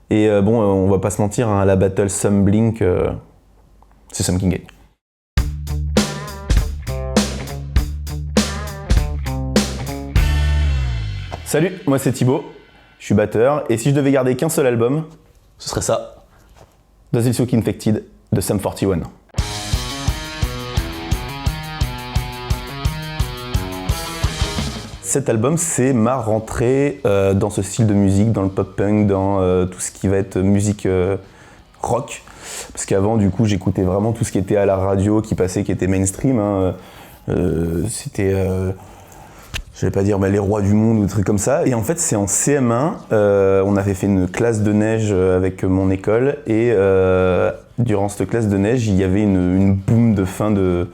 Et bon, on va pas se mentir, hein, la battle Sum Blink, c'est Sum qui gagne. Salut, moi c'est Thibaut, je suis batteur, et si je devais garder qu'un seul album, ce serait ça, Does It Look Infected de Sum 41. Cet album, c'est ma rentrée dans ce style de musique, dans le pop-punk, dans tout ce qui va être musique rock. Parce qu'avant, du coup, j'écoutais vraiment tout ce qui était à la radio, qui passait, qui était mainstream. Hein. C'était, je vais pas dire les rois du monde ou des trucs comme ça. Et en fait, c'est en CM1, on avait fait une classe de neige avec mon école. Et durant cette classe de neige, il y avait une boom de fin de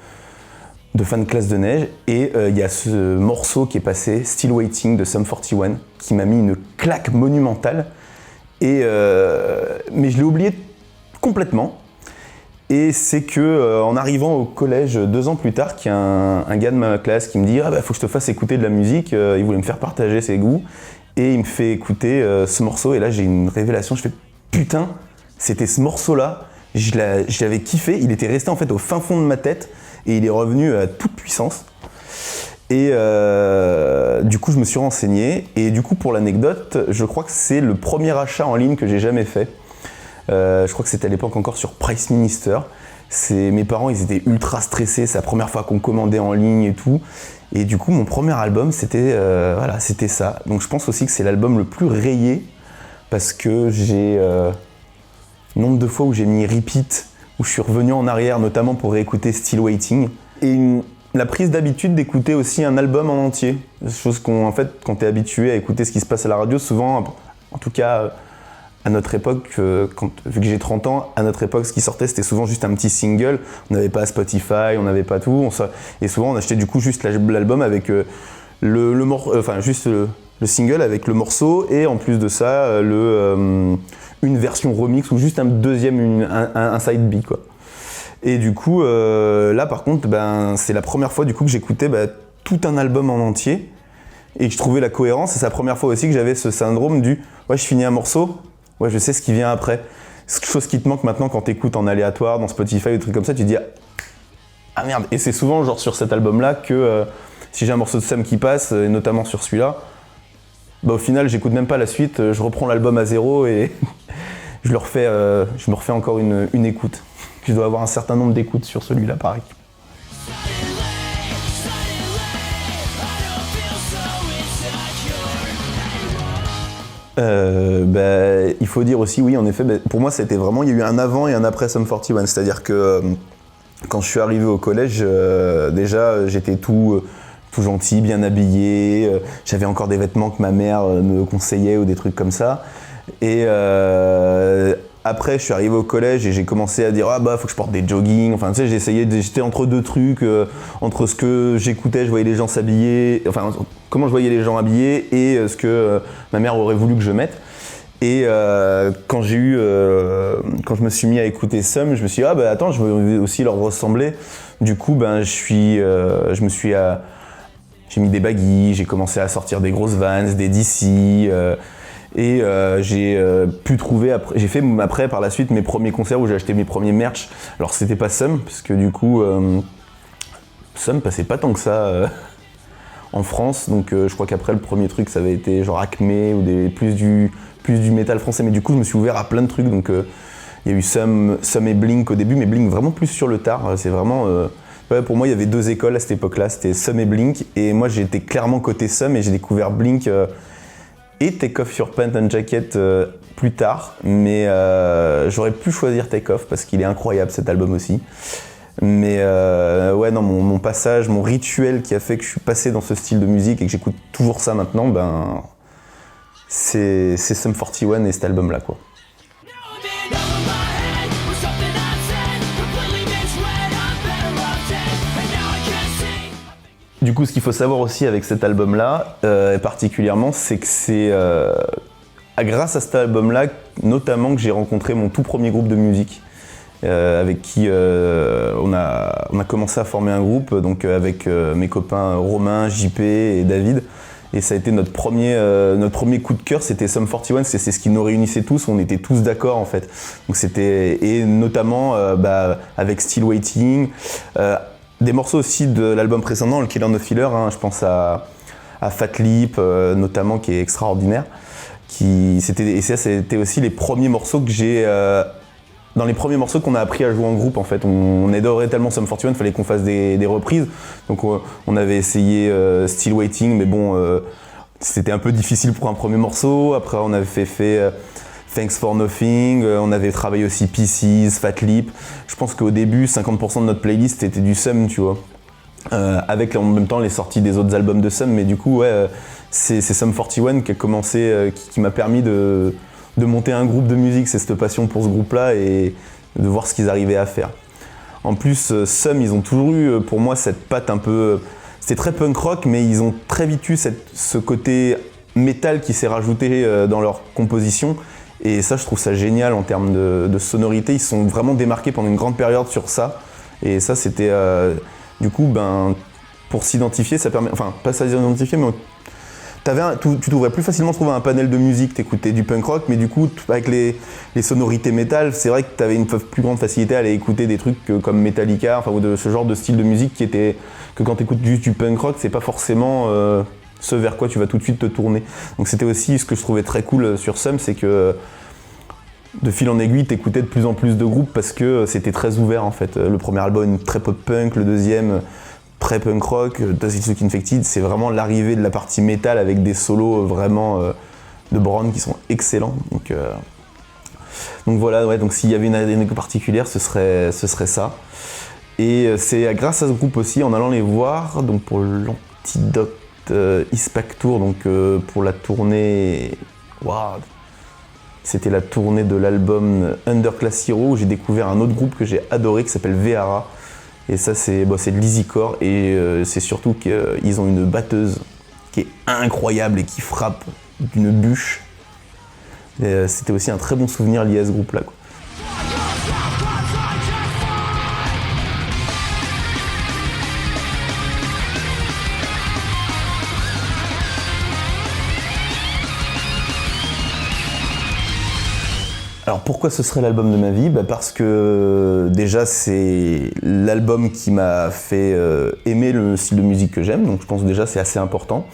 classe de neige, et il y a ce morceau qui est passé, Still Waiting de Sum 41, qui m'a mis une claque monumentale, et, mais je l'ai oublié complètement. Et c'est que en arrivant au collège 2 ans plus tard, qu'il y a un gars de ma classe qui me dit « Ah bah faut que je te fasse écouter de la musique », il voulait me faire partager ses goûts, et il me fait écouter ce morceau, et là j'ai une révélation, je fais « Putain, c'était ce morceau-là, je l'avais kiffé, il était resté en fait au fin fond de ma tête, et il est revenu à toute puissance. Et du coup, je me suis renseigné. Et du coup, pour l'anecdote, je crois que c'est le premier achat en ligne que j'ai jamais fait. Je crois que c'était à l'époque encore sur Price Minister. Mes parents, ils étaient ultra stressés. C'est la première fois qu'on commandait en ligne et tout. Et du coup, mon premier album, c'était ça. Donc je pense aussi que c'est l'album le plus rayé. Parce que j'ai nombre de fois où j'ai mis repeat, où je suis revenu en arrière, notamment pour réécouter Still Waiting. Et la prise d'habitude d'écouter aussi un album en entier. Chose qu'en fait, quand t'es habitué à écouter ce qui se passe à la radio, souvent, en tout cas à notre époque, vu que j'ai 30 ans, à notre époque, ce qui sortait, c'était souvent juste un petit single. On n'avait pas Spotify, on n'avait pas tout. Et souvent, on achetait du coup juste l'album avec juste le single avec le morceau, et en plus de ça, une version remix ou juste un side B, quoi. Et du coup, là par contre, c'est la première fois du coup que j'écoutais tout un album en entier, et que je trouvais la cohérence. Et c'est la première fois aussi que j'avais ce syndrome du « ouais, je finis un morceau, ouais, je sais ce qui vient après ». Chose qui te manque maintenant quand t'écoutes en aléatoire, dans Spotify ou des trucs comme ça, tu te dis « ah merde ». Et c'est souvent genre sur cet album-là que si j'ai un morceau de Sum qui passe, et notamment sur celui-là, au final, j'écoute même pas la suite, je reprends l'album à zéro et je me refais encore une écoute. Je dois avoir un certain nombre d'écoutes sur celui-là, pareil. Il faut dire aussi, oui, en effet, pour moi, c'était vraiment, il y a eu un avant et un après Sum 41. C'est-à-dire que quand je suis arrivé au collège, déjà, j'étais tout gentil, bien habillé, j'avais encore des vêtements que ma mère me conseillait ou des trucs comme ça. Et après, je suis arrivé au collège et j'ai commencé à dire faut que je porte des joggings. Enfin, tu sais, j'étais entre deux trucs, entre ce que j'écoutais, je voyais les gens s'habiller, enfin, comment je voyais les gens habillés et ce que ma mère aurait voulu que je mette. Et quand je me suis mis à écouter Sum, je me suis dit attends, je veux aussi leur ressembler. Du coup, j'ai mis des baggies, j'ai commencé à sortir des grosses Vans, des DC. Et j'ai pu trouver, j'ai fait après par la suite mes premiers concerts où j'ai acheté mes premiers merch. Alors c'était pas Sum, parce que du coup Sum passait pas tant que ça en France, donc je crois qu'après le premier truc ça avait été genre Acme ou plus du métal français, mais du coup je me suis ouvert à plein de trucs, donc il y a eu Sum et Blink au début, mais Blink vraiment plus sur le tard. C'est vraiment pour moi il y avait 2 écoles à cette époque-là, c'était Sum et Blink, et moi j'étais clairement côté Sum et j'ai découvert Blink et Take Off Your Pants and Jacket plus tard, mais j'aurais pu choisir Take Off parce qu'il est incroyable cet album aussi. Mais mon passage, mon rituel qui a fait que je suis passé dans ce style de musique et que j'écoute toujours ça maintenant, c'est Sum 41 et cet album-là, quoi. Du coup, ce qu'il faut savoir aussi avec cet album-là, particulièrement, c'est que c'est grâce à cet album-là, notamment, que j'ai rencontré mon tout premier groupe de musique, avec qui on a commencé à former un groupe, donc avec mes copains Romain, JP et David. Et ça a été notre premier coup de cœur, c'était Sum 41, c'est ce qui nous réunissait tous, on était tous d'accord en fait. Donc et notamment avec Still Waiting, des morceaux aussi de l'album précédent, le Killer No Filler, hein, je pense à Fat Lip notamment, qui est extraordinaire. Et ça, c'était aussi les premiers morceaux que j'ai... dans les premiers morceaux qu'on a appris à jouer en groupe en fait. On adorait tellement Sum 41, il fallait qu'on fasse des reprises. Donc on avait essayé Still Waiting, mais bon, c'était un peu difficile pour un premier morceau. Après on avait fait Thanks for Nothing, on avait travaillé aussi Pieces, Fat Lip. Je pense qu'au début, 50% de notre playlist était du Sum, tu vois. Avec en même temps les sorties des autres albums de Sum, mais du coup ouais, c'est Sum 41 qui a commencé, qui m'a permis de monter un groupe de musique. C'est cette passion pour ce groupe-là et de voir ce qu'ils arrivaient à faire. En plus, Sum, ils ont toujours eu pour moi cette patte un peu... C'était très punk rock, mais ils ont très vite eu ce côté métal qui s'est rajouté dans leur composition. Et ça, je trouve ça génial en termes de sonorité. Ils se sont vraiment démarqués pendant une grande période sur ça. Et ça, c'était... du coup, pour s'identifier, ça permet... Enfin, pas s'identifier, mais... Tu devrais plus facilement trouver un panel de musique, t'écoutais du punk rock, mais du coup, avec les sonorités métal, c'est vrai que t'avais une plus grande facilité à aller écouter des trucs comme Metallica, enfin, ou de ce genre de style de musique que quand t'écoutes juste du punk rock, c'est pas forcément ce vers quoi tu vas tout de suite te tourner. Donc c'était aussi ce que je trouvais très cool sur Sum, c'est que de fil en aiguille, t'écoutais de plus en plus de groupes parce que c'était très ouvert en fait. Le premier album, très pop-punk, le deuxième... très punk rock, Does It Look Infected, c'est vraiment l'arrivée de la partie métal avec des solos vraiment de Brown qui sont excellents. Donc voilà, ouais, donc s'il y avait une anecdote particulière, ce serait ça. Et c'est grâce à ce groupe aussi, en allant les voir, donc pour l'Antidote Eastpak Tour, donc pour la tournée, wow, c'était la tournée de l'album Underclass Hero, où j'ai découvert un autre groupe que j'ai adoré qui s'appelle Vehara. Et ça, c'est de l'easycore et c'est surtout qu'ils ont une batteuse qui est incroyable et qui frappe d'une bûche. C'était aussi un très bon souvenir lié à ce groupe-là, quoi. Alors pourquoi ce serait l'album de ma vie ? Parce que déjà c'est l'album qui m'a fait aimer le style de musique que j'aime, donc je pense déjà c'est assez important.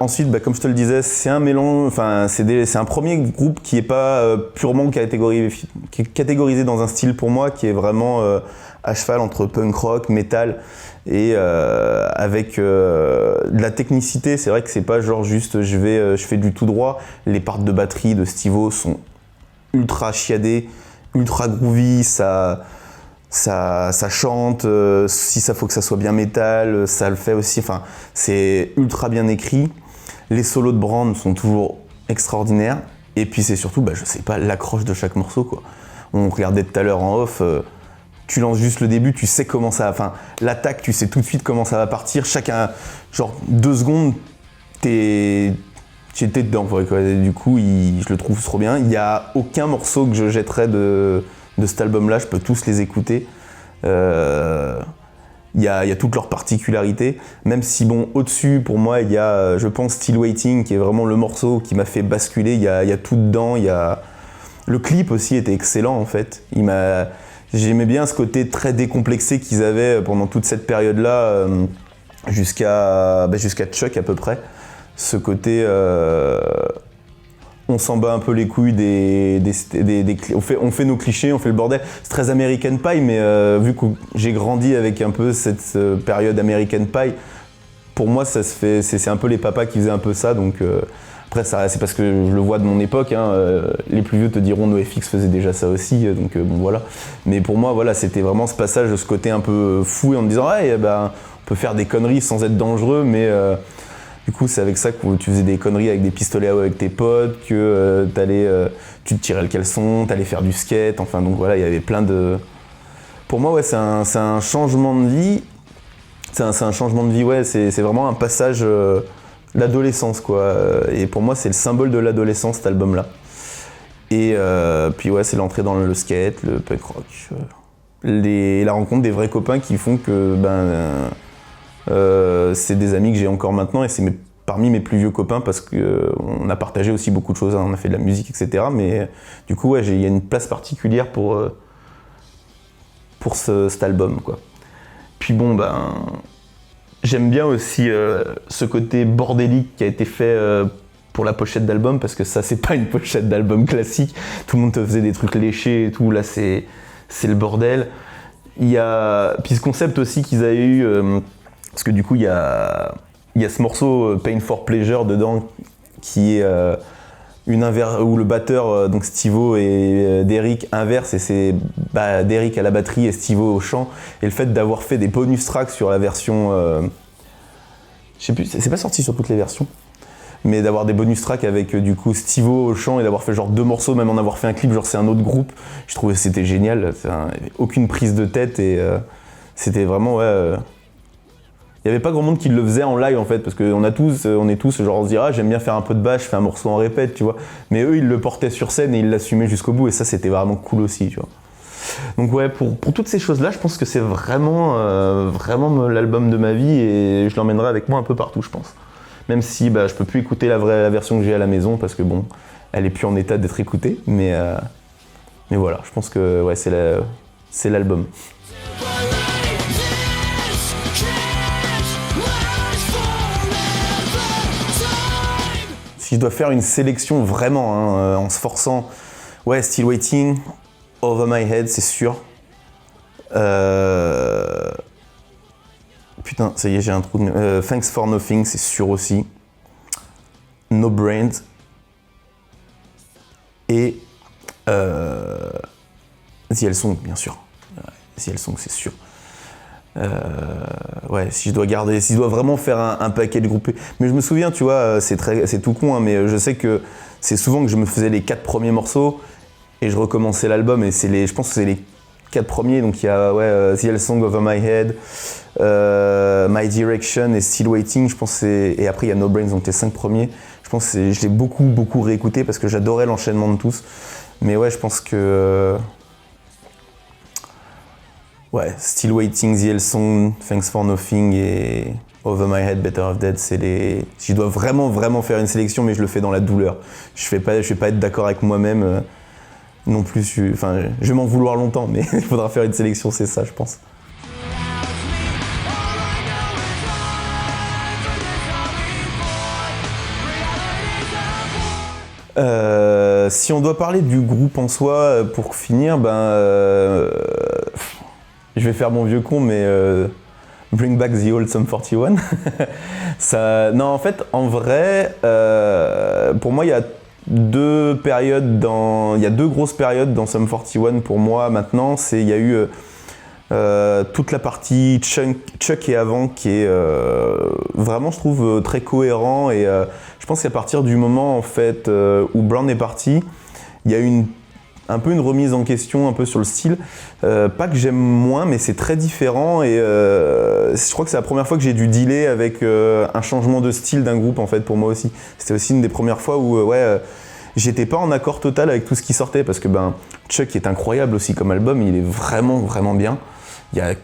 Ensuite, comme je te le disais, c'est un mélange, enfin c'est un premier groupe qui n'est pas purement catégorisé dans un style pour moi, qui est vraiment à cheval entre punk rock, metal et avec de la technicité. C'est vrai que c'est pas genre juste je fais du tout droit. Les parts de batterie de Steve-O sont ultra chiadé, ultra groovy, ça chante, si ça faut que ça soit bien métal, ça le fait aussi, enfin c'est ultra bien écrit. Les solos de Brand sont toujours extraordinaires, et puis c'est surtout, je sais pas, l'accroche de chaque morceau, quoi. On regardait tout à l'heure en off, tu lances juste le début, tu sais comment ça va, enfin l'attaque, tu sais tout de suite comment ça va partir, chacun, genre 2 secondes, j'étais dedans, quoi. Du coup, je le trouve trop bien. Il n'y a aucun morceau que je jetterais de cet album-là, je peux tous les écouter. Il y a toutes leurs particularités, même si au-dessus, pour moi, il y a, je pense, Still Waiting, qui est vraiment le morceau qui m'a fait basculer. Il y a tout dedans, le clip aussi était excellent, en fait. J'aimais bien ce côté très décomplexé qu'ils avaient pendant toute cette période-là, jusqu'à Chuck à peu près. Ce côté, on s'en bat un peu les couilles on fait nos clichés, on fait le bordel. C'est très American Pie, mais vu que j'ai grandi avec un peu cette période American Pie, pour moi c'est un peu les papas qui faisaient un peu ça. Donc après c'est parce que je le vois de mon époque, hein, les plus vieux te diront NoFX faisait déjà ça aussi, donc voilà. Mais pour moi voilà, c'était vraiment ce passage de ce côté un peu fou, en me disant on peut faire des conneries sans être dangereux, mais du coup, c'est avec ça que tu faisais des conneries avec des pistolets à eau avec tes potes, que tu te tirais le caleçon, t'allais faire du skate, enfin donc voilà, il y avait plein de... Pour moi, ouais, c'est un changement de vie. C'est un changement de vie, ouais, c'est vraiment un passage l'adolescence, quoi. Et pour moi, c'est le symbole de l'adolescence, cet album-là. Et puis ouais, c'est l'entrée dans le skate, le punk rock, la rencontre des vrais copains qui font que c'est des amis que j'ai encore maintenant, et c'est mes parmi mes plus vieux copains parce qu'on a partagé aussi beaucoup de choses, hein, on a fait de la musique, etc. Mais du coup, ouais, il y a une place particulière pour cet album, quoi. Puis bon, j'aime bien aussi ce côté bordélique qui a été fait pour la pochette d'album, parce que ça, c'est pas une pochette d'album classique. Tout le monde te faisait des trucs léchés et tout, là, c'est le bordel. Il y a... Puis ce concept aussi qu'ils avaient eu, parce que du coup, il y a ce morceau Pain for Pleasure dedans, qui est où le batteur, donc Steve-O et Derrick inverse, et c'est Derrick à la batterie et Steve-O au chant. Et le fait d'avoir fait des bonus tracks sur la version... je sais plus, c'est pas sorti sur toutes les versions, mais d'avoir des bonus tracks avec du coup Steve-O au chant et d'avoir fait genre 2 morceaux, même en avoir fait un clip, genre c'est un autre groupe, je trouvais que c'était génial, aucune prise de tête, et c'était vraiment, ouais... Il n'y avait pas grand monde qui le faisait en live en fait, parce qu'on est tous genre on se dit ah j'aime bien faire un peu de basse, je fais un morceau en répète, tu vois. Mais eux ils le portaient sur scène et ils l'assumaient jusqu'au bout, et ça c'était vraiment cool aussi, tu vois. Donc ouais, pour toutes ces choses là, je pense que c'est vraiment l'album de ma vie, et je l'emmènerai avec moi un peu partout, je pense. Même si je peux plus écouter la version que j'ai à la maison, parce que bon, elle est plus en état d'être écoutée, mais voilà, je pense que ouais, c'est l'album. Si je dois faire une sélection vraiment, hein, en se forçant, ouais, Still Waiting, Over My Head, c'est sûr. Putain, ça y est, j'ai un trou de... Thanks for Nothing, c'est sûr aussi. No Brains. Et The L Song, bien sûr. The L Song, c'est sûr. Ouais, si je dois vraiment faire un package groupé. Mais je me souviens, tu vois, c'est tout con, hein, mais je sais que c'est souvent que je me faisais les 4 premiers morceaux et je recommençais l'album, et je pense que c'est les 4 premiers, donc il y a The L Song, Over My Head, My Direction et Still Waiting, je pense, et après il y a No Brains, donc les 5 premiers. Je pense que je l'ai beaucoup réécouté parce que j'adorais l'enchaînement de tous. Mais ouais, je pense que... ouais, Still Waiting, The L Song, Thanks for Nothing et Over My Head, Better Off Dead, c'est les... Si je dois vraiment faire une sélection, mais je le fais dans la douleur. Je vais pas être d'accord avec moi-même non plus. Je vais m'en vouloir longtemps, mais il faudra faire une sélection, c'est ça, je pense. Si on doit parler du groupe en soi, pour finir, je vais faire mon vieux con, mais Bring Back the Old Sum 41. Non, en fait, en vrai, pour moi, il y a 2 grosses périodes dans Sum 41 pour moi maintenant. Il y a eu toute la partie Chuck et avant, qui est vraiment, je trouve, très cohérent, et je pense qu'à partir du moment en fait où Brown est parti, il y a eu un peu une remise en question un peu sur le style, pas que j'aime moins, mais c'est très différent, et je crois que c'est la première fois que j'ai dû dealer avec un changement de style d'un groupe en fait, pour moi aussi. C'était aussi une des premières fois où j'étais pas en accord total avec tout ce qui sortait, parce que Chuck est incroyable aussi comme album, il est vraiment bien, il y a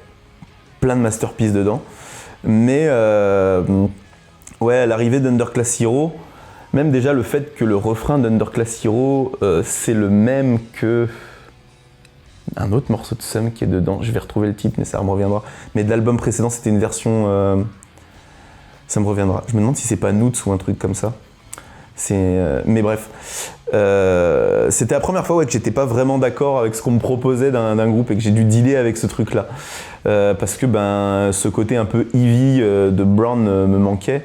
plein de masterpieces dedans, mais ouais, l'arrivée d'Underclass Hero, même déjà le fait que le refrain d'Underclass Hero, c'est le même que un autre morceau de Sum qui est dedans, je vais retrouver le titre, mais ça me reviendra. Mais de l'album précédent, c'était une version... ça me reviendra. Je me demande si c'est pas Noots ou un truc comme ça. Mais bref. C'était la première fois que j'étais pas vraiment d'accord avec ce qu'on me proposait d'un groupe, et que j'ai dû dealer avec ce truc-là. Parce que ce côté un peu heavy de Brown me manquait.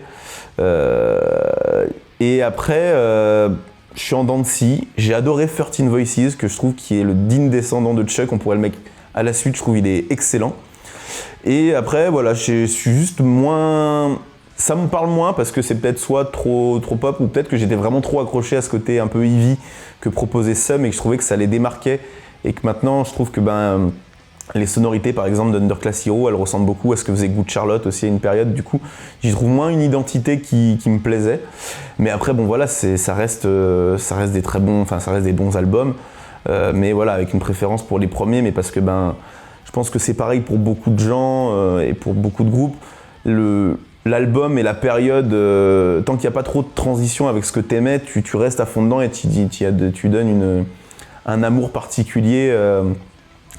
Et après, je suis en dents de scie. J'ai adoré 13 Voices, que je trouve qui est le digne descendant de Chuck. On pourrait le mettre à la suite, je trouve il est excellent. Et après, voilà, je suis juste moins... Ça me parle moins parce que c'est peut-être soit trop pop, ou peut-être que j'étais vraiment trop accroché à ce côté un peu heavy que proposait Sum, et que je trouvais que ça les démarquait. Et que maintenant, je trouve que les sonorités, par exemple, d'Underclass Hero, elles ressemblent beaucoup à ce que faisait Good Charlotte aussi à une période. Du coup, j'y trouve moins une identité qui me plaisait. Mais après, bon voilà, ça reste des très bons, ça reste des bons albums. Mais voilà, avec une préférence pour les premiers, mais parce que je pense que c'est pareil pour beaucoup de gens et pour beaucoup de groupes. l'album et la période, tant qu'il n'y a pas trop de transition avec ce que t'aimais, tu restes à fond dedans et tu donnes un amour particulier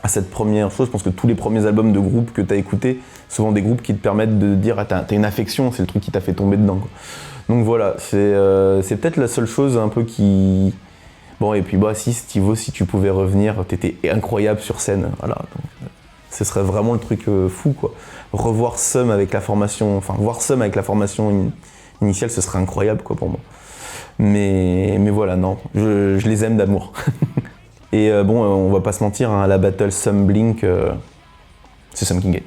à cette première chose. Je pense que tous les premiers albums de groupe que t'as écoutés, souvent des groupes qui te permettent de dire ah, t'as une affection, c'est le truc qui t'a fait tomber dedans, quoi. Donc voilà, c'est peut-être la seule chose un peu qui... Bon, et puis bah si Steve-O, si tu pouvais revenir, t'étais incroyable sur scène, voilà. Donc, ce serait vraiment le truc fou, quoi. Revoir Sum avec la formation, enfin voir Sum avec la formation initiale, ce serait incroyable, quoi, pour moi. Mais voilà, non, je les aime d'amour. Et bon, on va pas se mentir, hein, à la battle Sum Blink, c'est Sum qui gagne.